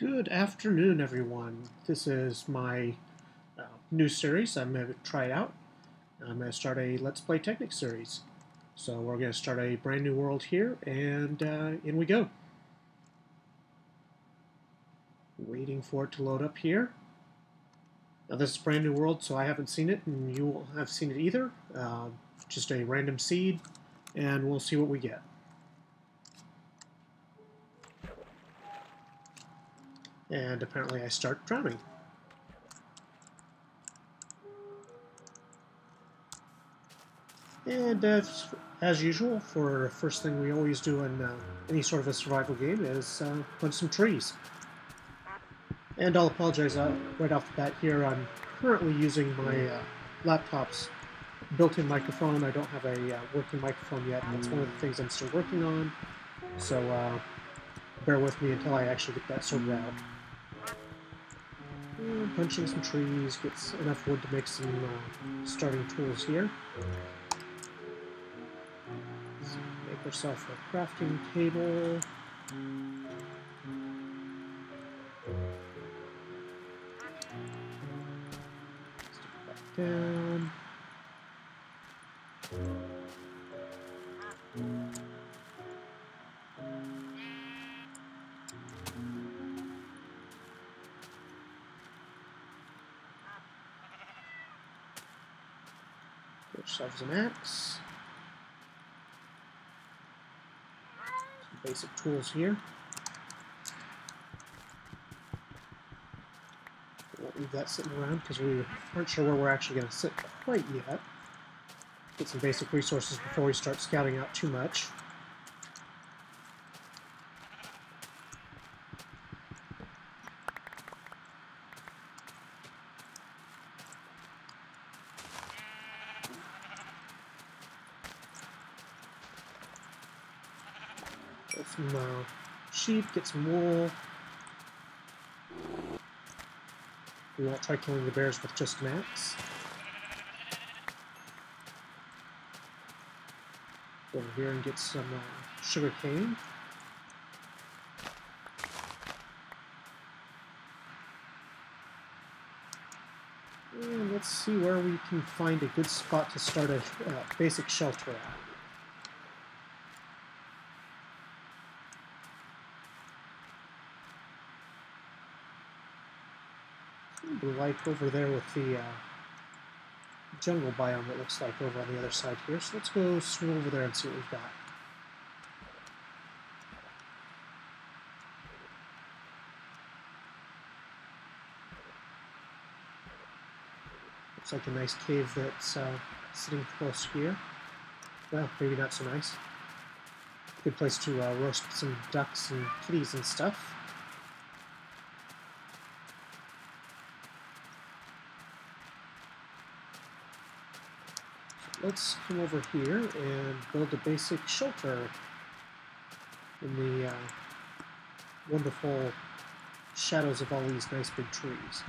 Good afternoon, everyone. This is my new series. I'm going to try it out. I'm going to start a Let's Play Technic series. So we're going to start a brand new world here, and in we go. Waiting for it to load up here. Now this is a brand new world, so I haven't seen it, and you won't have seen it either. Just a random seed, and we'll see what we get. And apparently I start drowning. And as usual, for the first thing we always do in any sort of a survival game is punch some trees. And I'll apologize right off the bat here. I'm currently using my laptop's built-in microphone. I don't have a working microphone yet. That's one of the things I'm still working on. So bear with me until I actually get that sorted out. Punching some trees, gets enough wood to make some starting tools here. Let's make ourselves a crafting table. Stick it back down. Get ourselves an axe. Some basic tools here. We won't leave that sitting around because we aren't sure where we're actually going to sit quite yet. Get some basic resources before we start scouting out too much. Get some sheep, get some wool. We won't try killing the bears with just an axe. Go over here and get some sugar cane. And let's see where we can find a good spot to start a basic shelter at. Like over there with the jungle biome, it looks like, over on the other side here. So let's go swim over there and see what we've got. Looks like a nice cave that's sitting close here. Well, maybe not so nice. Good place to roast some ducks and kitties and stuff. Let's come over here and build a basic shelter in the wonderful shadows of all these nice big trees. So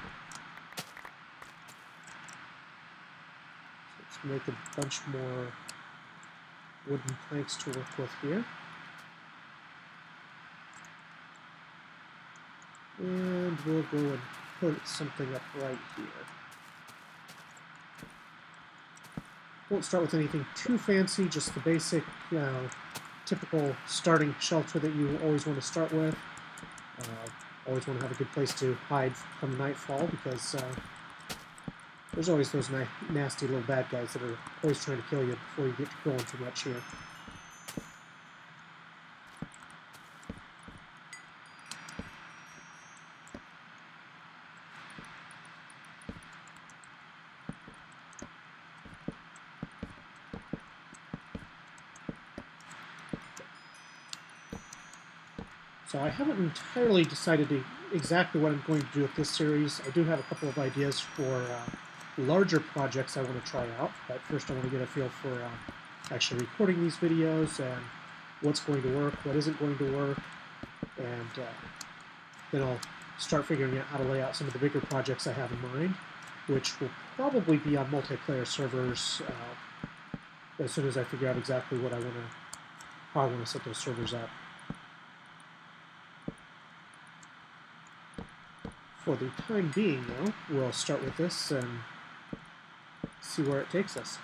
let's make a bunch more wooden planks to work with here. And we'll go and put something up right here. Won't start with anything too fancy, just the basic, typical starting shelter that you always want to start with. Always want to have a good place to hide from nightfall, because there's always those nasty little bad guys that are always trying to kill you before you get to going too much here. So I haven't entirely decided exactly what I'm going to do with this series. I do have a couple of ideas for larger projects I want to try out, but first I want to get a feel for actually recording these videos and what's going to work, what isn't going to work, and then I'll start figuring out how to lay out some of the bigger projects I have in mind, which will probably be on multiplayer servers as soon as I figure out exactly what how I want to set those servers up. For the time being, though, we'll start with this and see where it takes us.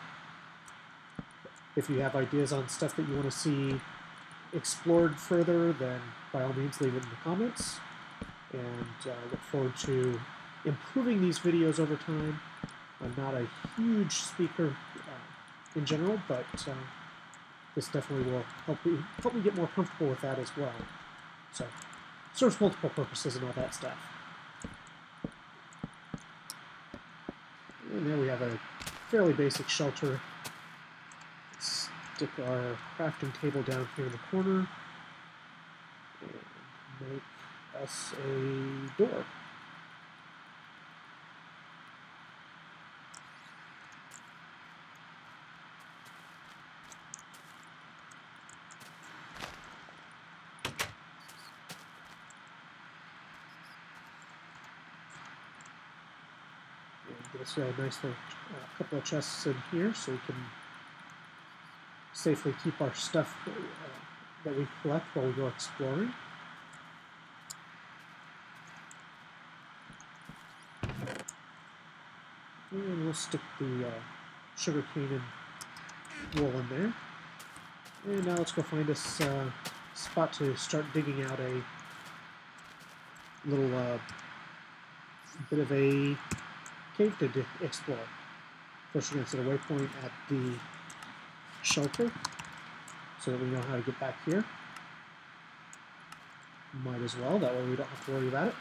If you have ideas on stuff that you want to see explored further, then by all means leave it in the comments. And look forward to improving these videos over time. I'm not a huge speaker in general, but this definitely will help me get more comfortable with that as well. So, serves multiple purposes and all that stuff. And there we have a fairly basic shelter. Stick our crafting table down here in the corner and make us a door. And get us a nice little couple of chests in here so we can safely keep our stuff that we collect while we go exploring. And we'll stick the sugarcane and wool in there. And now let's go find us a spot to start digging out a little bit of a cave to explore. First we're going to set a waypoint at the shelter so that we know how to get back here. Might as well, that way we don't have to worry about it.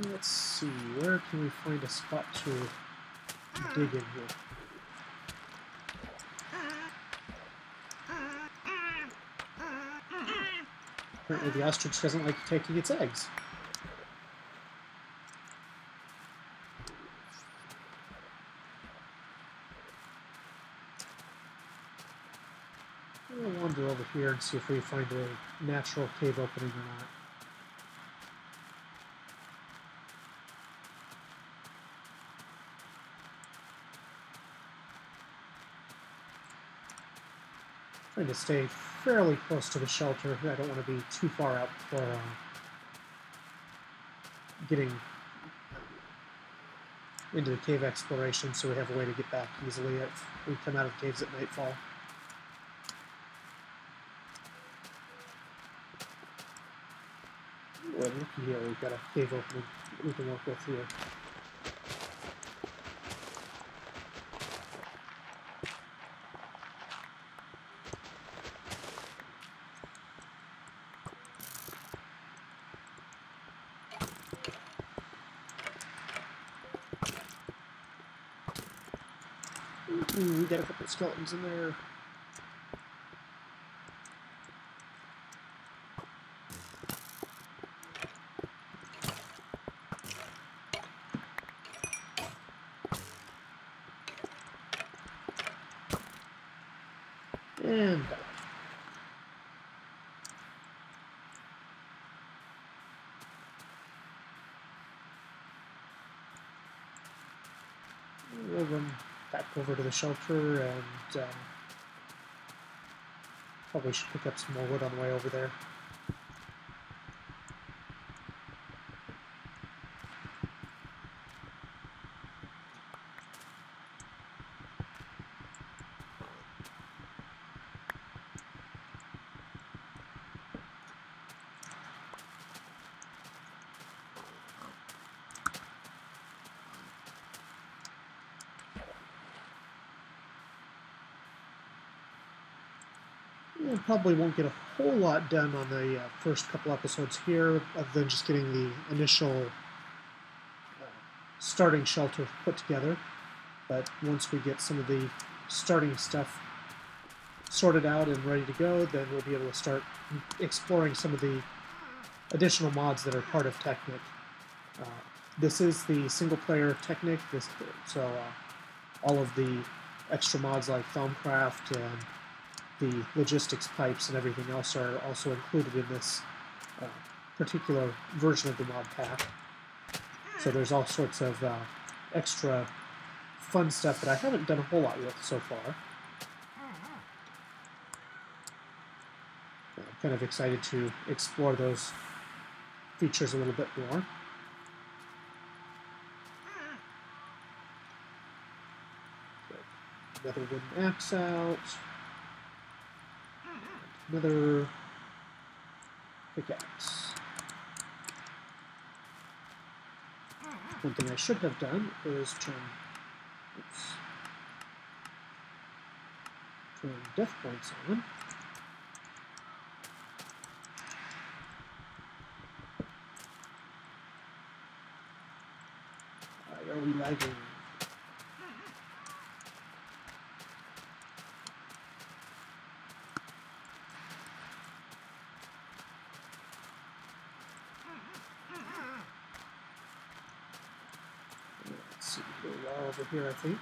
Let's see, where can we find a spot to dig in here? Apparently the ostrich doesn't like taking its eggs. We'll wander over here and see if we find a natural cave opening or not. Trying to stay fairly close to the shelter. I don't want to be too far out for getting into the cave exploration, so we have a way to get back easily if we come out of caves at nightfall. Well, looky here, we've got a cave opening that we can work with here. We got a couple of skeletons in there. And we'll run back over to the shelter and probably should pick up some more wood on the way over there. We probably won't get a whole lot done on the first couple episodes here, other than just getting the initial starting shelter put together. But once we get some of the starting stuff sorted out and ready to go, then we'll be able to start exploring some of the additional mods that are part of Technic. This is the single-player Technic, so all of the extra mods like Thaumcraft and the logistics pipes and everything else are also included in this particular version of the mod pack. So there's all sorts of extra fun stuff that I haven't done a whole lot with so far. I'm kind of excited to explore those features a little bit more. Another wooden axe out. Another pickaxe. One thing I should have done is turn death points on. Why are we lagging? Let's see, go well over here, I think.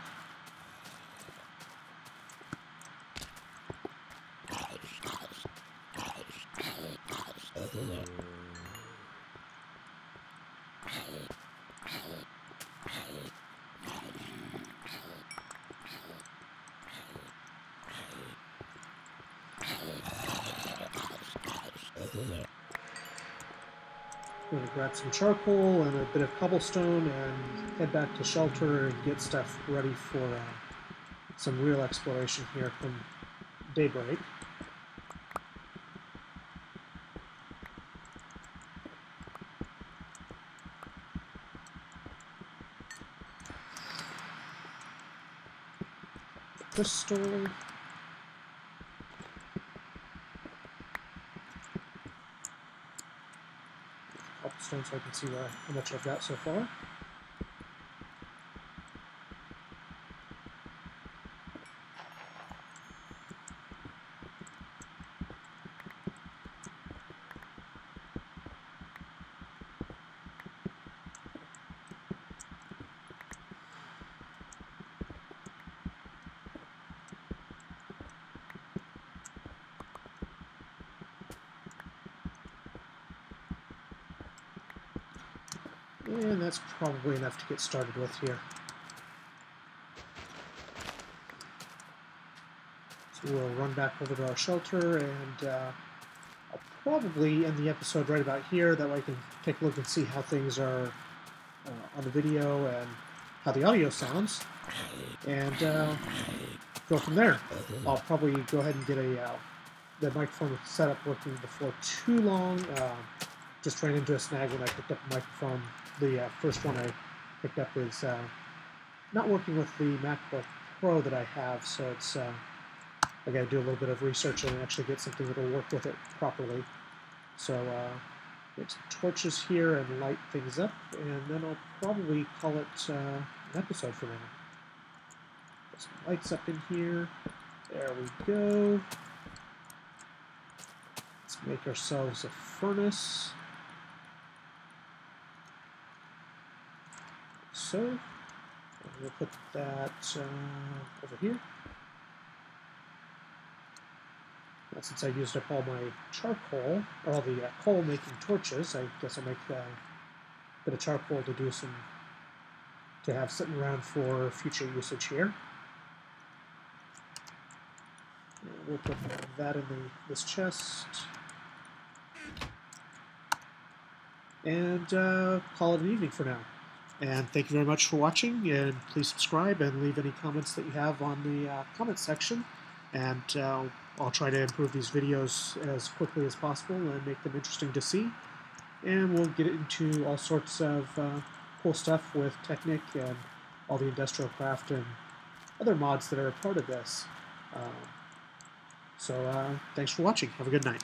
I'm going to grab some charcoal and a bit of cobblestone and head back to shelter and get stuff ready for some real exploration here from daybreak. Crystal. Cobblestone so I can see how much I've got so far. And that's probably enough to get started with here. So we'll run back over to our shelter, and I'll probably end the episode right about here. That way I can take a look and see how things are on the video and how the audio sounds, and go from there. I'll probably go ahead and get the microphone set up working before too long. Just ran into a snag when I picked up the microphone. The first one I picked up is not working with the MacBook Pro that I have, so it's I got to do a little bit of research and actually get something that will work with it properly. So get some torches here and light things up, and then I'll probably call it an episode for now. Put some lights up in here. There we go. Let's make ourselves a furnace. So, and we'll put that over here. Now, since I used up all my charcoal, or all the coal making torches, I guess I'll make a bit of charcoal to have sitting around for future usage here. And we'll put that in this chest. And call it an evening for now. And thank you very much for watching, and please subscribe and leave any comments that you have on the comments section. And I'll try to improve these videos as quickly as possible and make them interesting to see. And we'll get into all sorts of cool stuff with Technic and all the industrial craft and other mods that are a part of this. So thanks for watching. Have a good night.